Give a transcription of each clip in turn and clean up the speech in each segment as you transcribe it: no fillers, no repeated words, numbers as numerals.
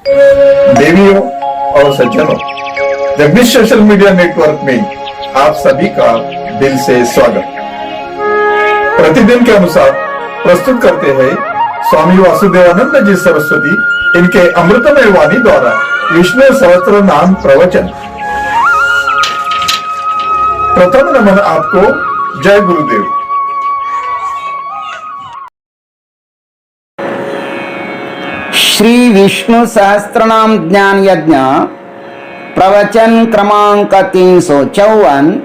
देवियों और सज्जनों, जगदीश सोशल मीडिया नेटवर्क में आप सभी का दिल से स्वागत। प्रतिदिन के अनुसार प्रस्तुत करते हैं स्वामी वासुदेवानंद जी सरस्वती इनके अमृतमय वाणी द्वारा विष्णु सहस्त्र नाम प्रवचन। प्रथम नमन आपको। जय गुरुदेव। श्री विष्णु सहस्त्रनाम ज्ञान यज्ञ प्रवचन क्रमांक 354,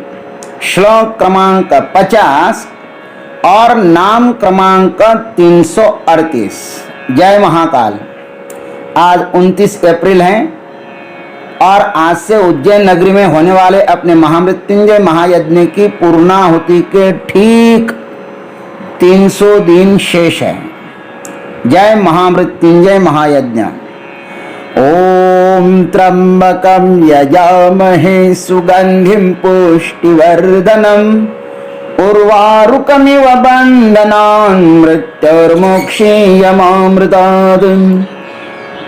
श्लोक क्रमांक 50 और नाम क्रमांक 338। जय महाकाल। आज 29 अप्रैल है और आज से उज्जैन नगरी में होने वाले अपने महामृत्युंजय महायज्ञ की पूर्णाहुति के ठीक 300 दिन शेष है। जय महामृत्युंजय महायज्ञ। ओम त्र्यंबकं यजामहे सुगंधिं पुष्टिवर्धनम् उर्वारुकमिव बन्धनान् मृत्युर्मुक्षीयमामृतात्।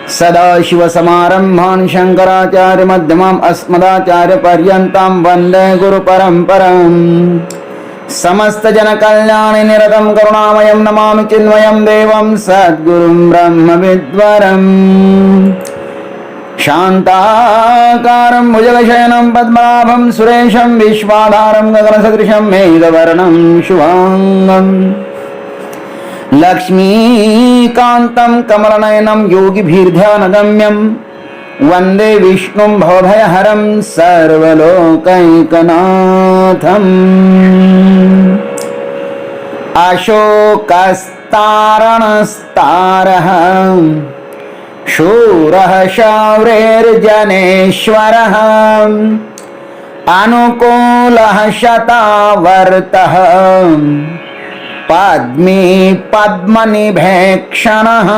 सदाशिवसमारम्भान् शंकराचार्य मध्यमाम् अस्मदाचार्य पर्यन्तां वन्दे गुरुपरम्पराम्। समस्त जन कल्याण निरतं करुणामयं नमामि चिन्मयं देवं सद्गुरुं ब्रह्म विद्वरम्। शान्ताकारं भुजगशयनं पद्मनाभं सुरेशं विश्वाधारं गगनसदृशं मेघवर्णं शुभांगम्। लक्ष्मीकान्तं कमलनयनं योगिभिर्ध्यानगम्यं वन्दे विष्णुं भवभयहरं सर्वलोकैकनाथम्। अशोकस्तारणस्तारः शूरः शौर्यर्जनेश्वरः अनुकूलः शतावर्तः पद्मी पद्मनिभेक्षणः।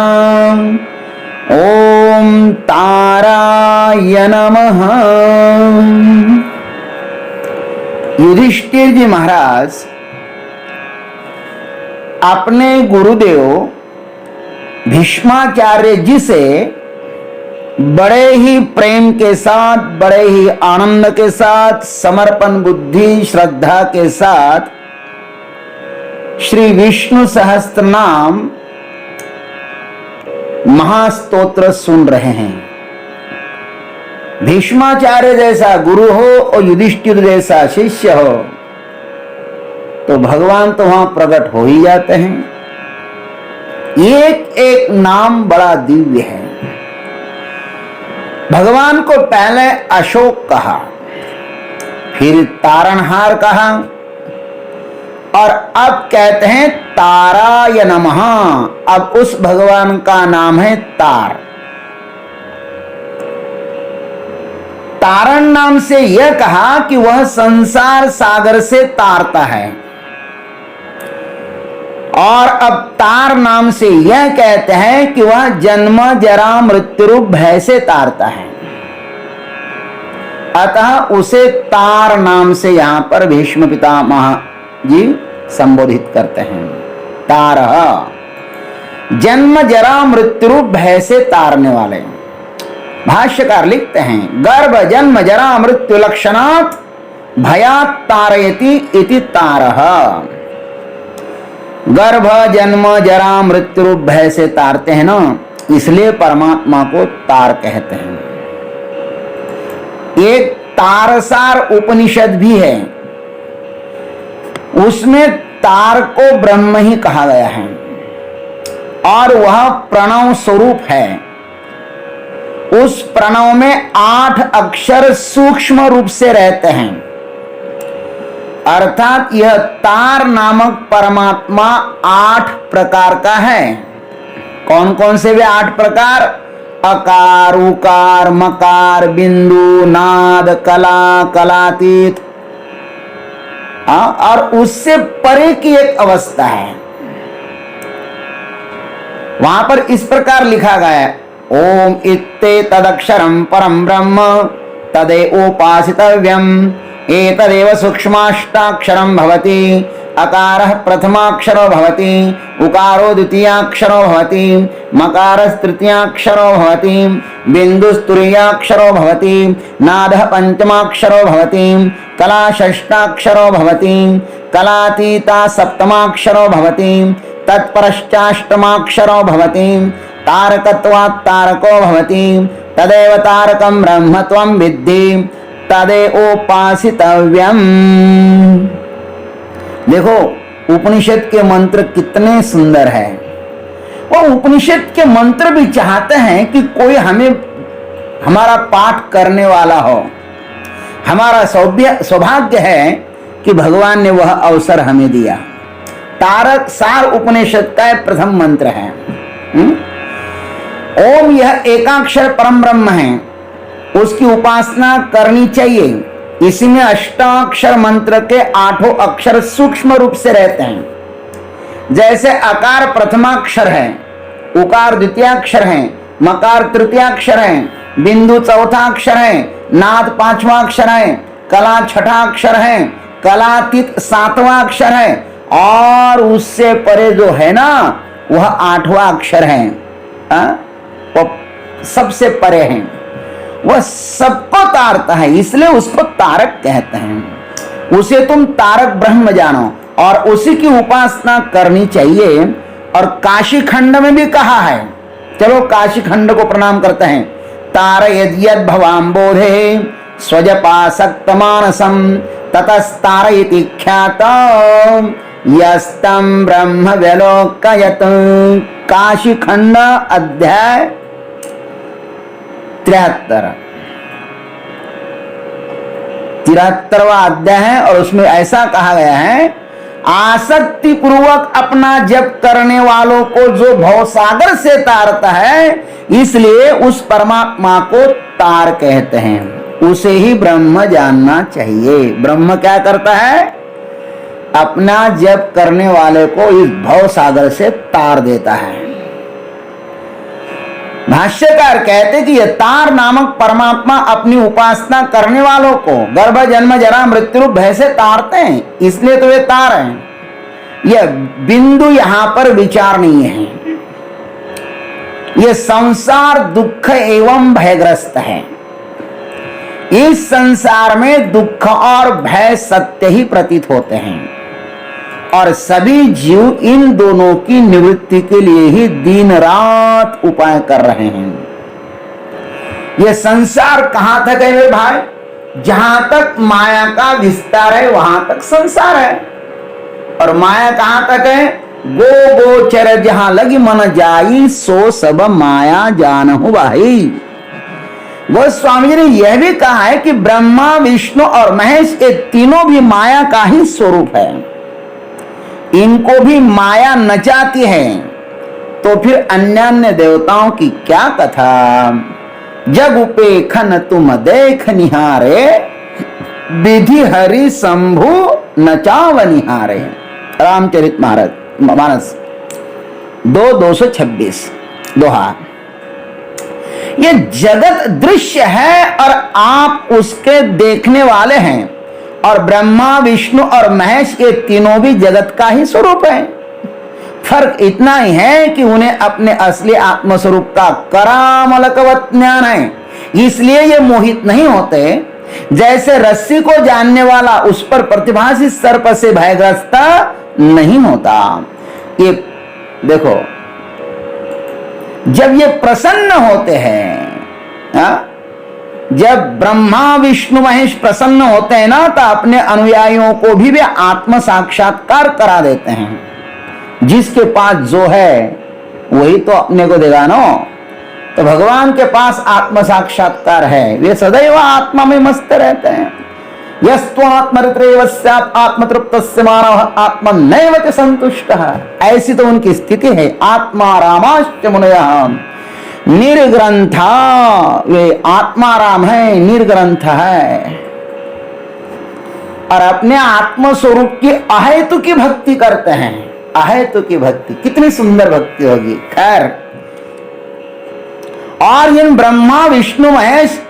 ओम ताराय नमः। युधिष्ठिर जी महाराज अपने गुरुदेव भीष्माचार्य जी से बड़े ही प्रेम के साथ, बड़े ही आनंद के साथ, समर्पण बुद्धि श्रद्धा के साथ श्री विष्णु सहस्त्र नाम महास्तोत्र सुन रहे हैं। भीष्माचार्य जैसा गुरु हो और युधिष्ठिर जैसा शिष्य हो तो भगवान तो वहां प्रकट हो ही जाते हैं। एक एक नाम बड़ा दिव्य है। भगवान को पहले अशोक कहा, फिर तारणहार कहा और अब कहते हैं ताराय नमः। अब उस भगवान का नाम है तार। तारण नाम से यह कहा कि वह संसार सागर से तारता है, और अब तार नाम से यह कहते हैं कि वह जन्म जरा मृत्यु रूप भय से तारता है। अतः उसे तार नाम से यहां पर भीष्म पितामह जी संबोधित करते हैं। तार जन्म जरा मृत्यु रूप भय से तारने वाले। भाष्यकार लिखते हैं, गर्भ जन्म जरा मृत्यु लक्षणात् भयात् तारयति इति तारः। गर्भ जन्म जरा मृत्यु रूप भय से तारते हैं ना, इसलिए परमात्मा को तार कहते हैं। एक तारसार उपनिषद भी है, उसमें तार को ब्रह्म ही कहा गया है और वह प्रणव स्वरूप है। उस प्रणव में 8 अक्षर सूक्ष्म रूप से रहते हैं, अर्थात यह तार नामक परमात्मा 8 प्रकार का है। कौन कौन से वे 8 प्रकार? अकार, उकार, मकार, बिंदु, नाद, कला, कलातीत, और उससे परे की एक अवस्था है। वहां पर इस प्रकार लिखा गया है, ओम इत्ते तदक्षरम परम ब्रह्म तदे उपासितव्यम एतदेव सूक्ष्माष्टाक्षरम भवति अकारः प्रथमाक्षरो भवति, उकारो द्वितीयाक्षरो भवति, मकारः तृतीयाक्षरो भवति, बिन्दुस्तुतीयाक्षरो भवति, नादः पंचमाक्षरो भवति, कला षष्ठाक्षरो भवति, कलातीता सप्तमाक्षरो भवति, तत्परश्चाष्टमाक्षरो भवति, तारकत्वात् तारको भवति, तदेव तारकं ब्रह्म त्वं विद्धि तदेवोपासितव्यम्। देखो उपनिषद के मंत्र कितने सुंदर है। वो उपनिषद के मंत्र भी चाहते हैं कि कोई हमें हमारा पाठ करने वाला हो। हमारा सौभाग्य है कि भगवान ने वह अवसर हमें दिया। तारक सार उपनिषद का प्रथम मंत्र है। ओम यह एकाक्षर परम ब्रह्म है, उसकी उपासना करनी चाहिए। इसी में अष्टाक्षर मंत्र के 8 अक्षर सूक्ष्म रूप से रहते हैं। जैसे अकार प्रथमाक्षर है, उकार द्वितीयाक्षर है, मकार तृतीयाक्षर है, बिंदु चौथा अक्षर है, नाद 5वां अक्षर है, कला 6ठा अक्षर है, कलातीत 7वां अक्षर है और उससे परे जो है ना वह 8वां अक्षर है। वो सबसे परे है, वह सबको तारता है, इसलिए उसको तारक कहते हैं। उसे तुम तारक ब्रह्म जानो और उसी की उपासना करनी चाहिए। और काशी खंड में भी कहा है, चलो काशी खंड को प्रणाम करते हैं। तारयद्यद् भवाम्बोधे स्वजपासक्त मानसम ततस्तारयति ख्यातं यस्तं ब्रह्म व्यलोकयत। काशी खंड अध्याय 73वां अध्याय है और उसमें ऐसा कहा गया है, आसक्ति पूर्वक अपना जप करने वालों को जो भवसागर से तारता है, इसलिए उस परमात्मा को तार कहते हैं। उसे ही ब्रह्म जानना चाहिए। ब्रह्म क्या करता है? अपना जप करने वाले को इस भवसागर से तार देता है। भाष्यकार कहते कि यह तार नामक परमात्मा अपनी उपासना करने वालों को गर्भ जन्म जरा मृत्यु भय से तारते हैं, इसलिए तो वे तार हैं। यह बिंदु यहां पर विचार नहीं है। यह संसार दुख एवं भयग्रस्त है। इस संसार में दुख और भय सत्य ही प्रतीत होते हैं और सभी जीव इन दोनों की निवृत्ति के लिए ही दिन रात उपाय कर रहे हैं। यह संसार कहां तक है मेरे भाई? जहां तक माया का विस्तार है वहां तक संसार है। और माया कहां तक है? गो गोचर जहां लगी मन जाई सो सब माया जानहु भाई। वो स्वामी जी ने यह भी कहा है कि ब्रह्मा विष्णु और महेश ये तीनों भी माया का ही स्वरूप है। इनको भी माया नचाती है, तो फिर अन्य देवताओं की क्या कथा। जग उपेखन तुम देख निहारे, विधि हरि शंभु नचाव निहारे। रामचरित मानस 2:226 दोहा। ये जगत दृश्य है और आप उसके देखने वाले हैं। और ब्रह्मा विष्णु और महेश ये तीनों भी जगत का ही स्वरूप है। फर्क इतना ही है कि उन्हें अपने असली आत्म स्वरूप का करामलकवत ज्ञान है, इसलिए ये मोहित नहीं होते। जैसे रस्सी को जानने वाला उस पर प्रतिभासी सर्प से भयग्रस्त नहीं होता। ये देखो, जब ये प्रसन्न होते हैं, जब ब्रह्मा विष्णु महेश प्रसन्न होते हैं ना, तो अपने अनुयायियों को भी वे आत्म साक्षात्कार करा देते हैं। जिसके पास जो है वही तो अपने को देगा ना। तो भगवान के पास आत्म साक्षात्कार है, वे सदैव आत्मा में मस्त रहते हैं। यस्त्वात्मरित्रेव स्यात् आत्मतृप्तस्य मानवः आत्मनैव च संतुष्टः। ऐसी तो उनकी स्थिति है। आत्मा रामाश्च मुनयः निर्ग्रंथा, वे आत्माराम है, निर्ग्रंथ है और अपने आत्म स्वरूप की अहेतु की भक्ति करते हैं। अहेतु की भक्ति कितनी सुंदर भक्ति होगी। खैर, और इन ब्रह्मा विष्णु महेश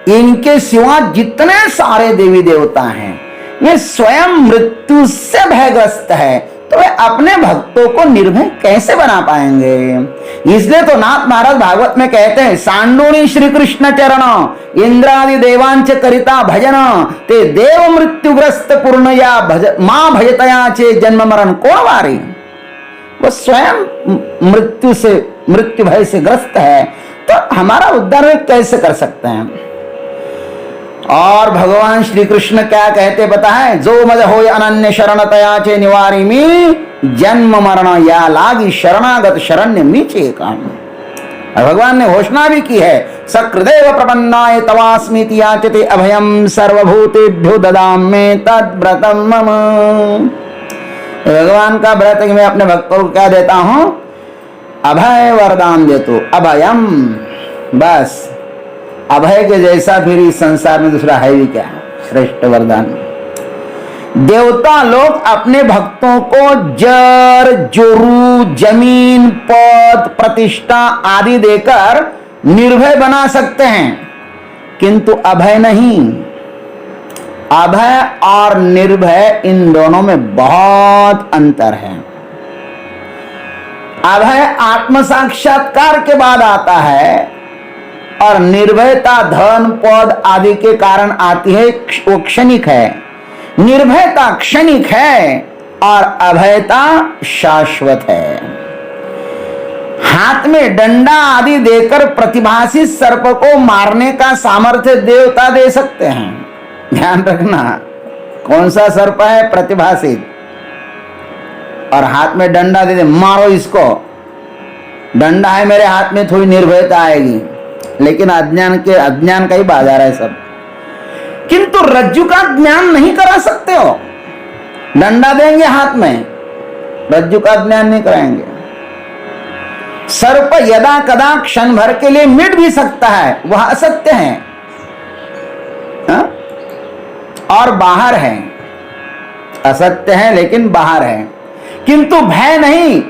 इनके सिवा जितने सारे देवी देवता हैं, ये स्वयं मृत्यु से भयग्रस्त है, तो वे अपने भक्तों को निर्भय कैसे बना पाएंगे? इसलिए तो नाथ महाराज भागवत में कहते हैं, सांडूनी श्री कृष्ण चरण इंद्रादि देवांच करिता भजन ते देव मृत्युग्रस्त पूर्ण या मां भजतया चे जन्म मरण कोण वारी। वो स्वयं मृत्यु भय से ग्रस्त है, तो हमारा उद्धार कैसे कर सकते हैं? और भगवान श्री कृष्ण क्या कहते पता है? जो मद होय अनन्य शरणतया चे निवारिमी जन्म मरण या लागी शरणागत शरण्य मीचे काम। भगवान ने घोषणा भी की है, सकृदेव प्रपन्नाय तवास्मीति याचते अभयम सर्वभूतेभ्यो ददामि तद्व्रतम मम। भगवान का व्रत कि मैं अपने भक्तों को क्या देता हूं? अभय वरदान देता, अभयम। बस अभय के जैसा फिर इस संसार में दूसरा है भी क्या? श्रेष्ठ वरदान। देवता लोग अपने भक्तों को जर जोरू जमीन पद प्रतिष्ठा आदि देकर निर्भय बना सकते हैं, किंतु अभय नहीं। अभय और निर्भय इन दोनों में बहुत अंतर है। अभय आत्म साक्षात्कार के बाद आता है और निर्भयता धन पद आदि के कारण आती है, वो क्षणिक है। निर्भयता क्षणिक है और अभयता शाश्वत है। हाथ में डंडा आदि देकर प्रतिभासी सर्प को मारने का सामर्थ्य देवता दे सकते हैं। ध्यान रखना, कौन सा सर्प है? प्रतिभासित। और हाथ में डंडा दे दे, मारो इसको। डंडा है मेरे हाथ में, थोड़ी निर्भयता आएगी, लेकिन अज्ञान का ही बाजार है सब। किंतु रज्जु का ज्ञान नहीं करा सकते हो। डंडा देंगे हाथ में, रज्जु का ज्ञान नहीं कराएंगे। सर्प यदा कदा क्षण भर के लिए मिट भी सकता है, वह असत्य है हा? और बाहर है, असत्य है लेकिन बाहर है। किंतु भय नहीं,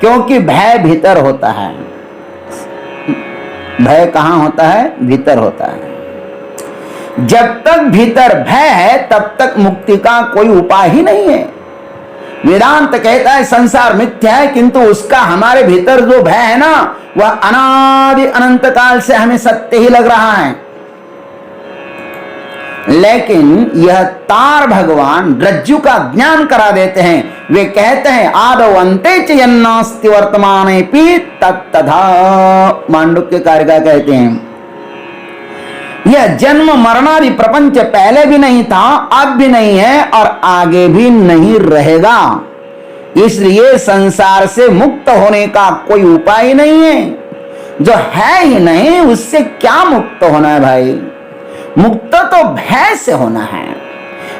क्योंकि भय भीतर होता है। भय कहां होता है? भीतर होता है। जब तक भीतर भय है तब तक मुक्ति का कोई उपाय ही नहीं है। वेदांत कहता है संसार मिथ्या है, किंतु उसका हमारे भीतर जो भय है ना, वह अनादि अनंत काल से हमें सत्य ही लग रहा है। लेकिन यह तार भगवान रज्जु का ज्ञान करा देते हैं। वे कहते हैं आदौ अन्ते च यन्नास्ति वर्तमानेपि तत्तथा। मांडुक्य कारिका कहते हैं यह जन्म मरणादि प्रपंच पहले भी नहीं था, अब भी नहीं है और आगे भी नहीं रहेगा। इसलिए संसार से मुक्त होने का कोई उपाय ही नहीं है। जो है ही नहीं उससे क्या मुक्त होना है भाई? मुक्त तो भय से होना है।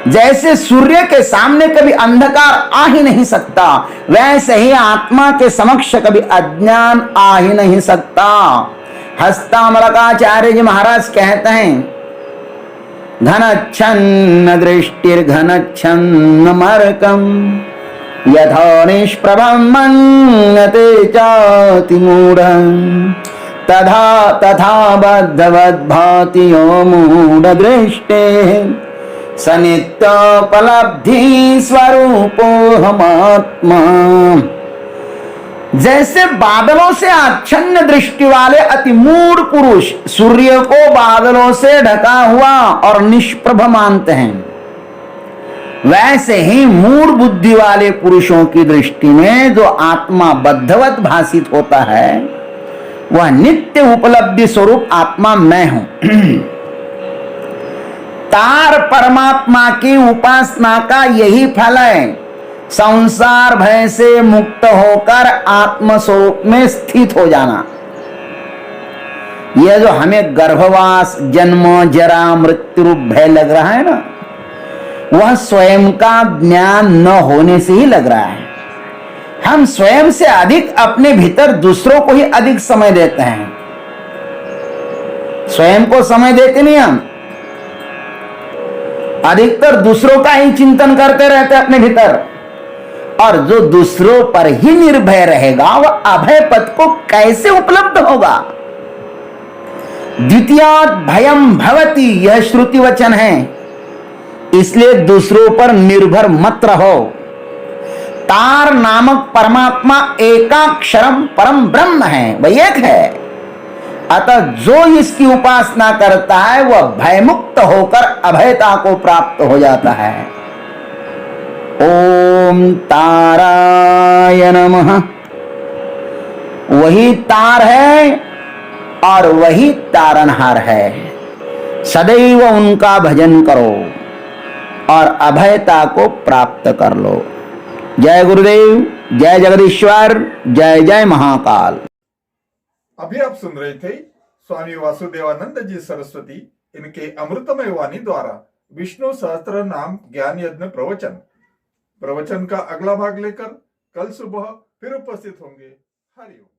जैसे सूर्य के सामने कभी अंधकार आ ही नहीं सकता, वैसे ही आत्मा के समक्ष कभी अज्ञान आ ही नहीं सकता। हस्तामलकाचार्य जी महाराज कहते हैं घनच्छन्न दृष्टिर्घनच्छन्न मर्कम यथा निष्प्रभं मन्यते चाति मूढ़ं तथा तथा बद्धवद्भाति यो मूढ़दृष्टे स नित्योपलब्धि स्वरूपोऽहमात्मा। जैसे बादलों से आच्छन्न दृष्टि वाले अति मूढ़ पुरुष सूर्य को बादलों से ढका हुआ और निष्प्रभ मानते हैं, वैसे ही मूढ़ बुद्धि वाले पुरुषों की दृष्टि में जो आत्मा बद्धवत भासित होता है वह नित्य उपलब्धि स्वरूप आत्मा मैं हूं। तार परमात्मा की उपासना का यही फल है, संसार भय से मुक्त होकर आत्म स्वरूप में स्थित हो जाना। यह जो हमें गर्भवास जन्म जरा मृत्यु रूप भय लग रहा है ना, वह स्वयं का ज्ञान न होने से ही लग रहा है। हम स्वयं से अधिक अपने भीतर दूसरों को ही अधिक समय देते हैं, स्वयं को समय देते नहीं। हम अधिकतर दूसरों का ही चिंतन करते रहते अपने भीतर, और जो दूसरों पर ही निर्भय रहेगा वह अभय पद को कैसे उपलब्ध होगा? द्वितीयात् भयं भवति, यह श्रुति वचन है। इसलिए दूसरों पर निर्भर मत रहो। तार नामक परमात्मा एकाक्षरम परम ब्रह्म है, वही एक है। अतः जो इसकी उपासना करता है वह भयमुक्त होकर अभयता को प्राप्त हो जाता है। ओम ताराय नमः। वही तार है और वही तारनहार है। सदैव उनका भजन करो और अभयता को प्राप्त कर लो। जय गुरुदेव, जय जगदीश्वर, जय जय महाकाल। अभी आप सुन रहे थे स्वामी वासुदेवानंद जी सरस्वती इनके अमृतमय वाणी द्वारा विष्णु सहस्त्र नाम ज्ञान यज्ञ प्रवचन का अगला भाग लेकर कल सुबह फिर उपस्थित होंगे। हरिओम।